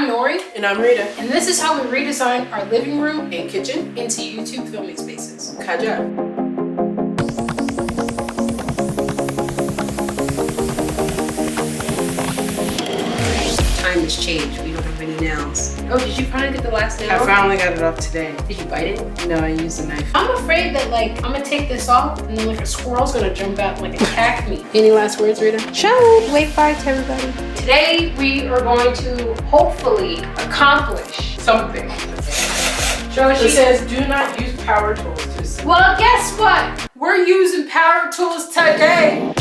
I'm Nori. And I'm Rita. And this is how we redesign our living room And kitchen into YouTube filming spaces. Kaja. Time has changed. We don't have any nails. Oh, did you finally get the last nail? I finally got it off today. Did you bite it? No, I used a knife. I'm afraid that I'm gonna take this off and then a squirrel's gonna jump out and attack me. Any last words, Rita? Ciao. Wave bye to everybody. Today we are going to hopefully accomplish something. It says do not use power tools to assist. Well, guess what? We're using power tools today.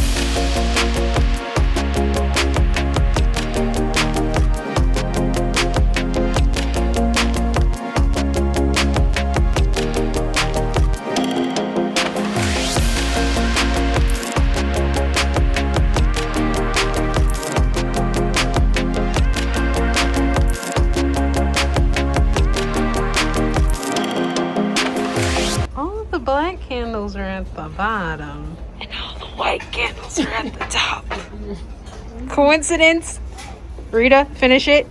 All the black candles are at the bottom. And all the white candles are at the top. Coincidence? Rita, finish it.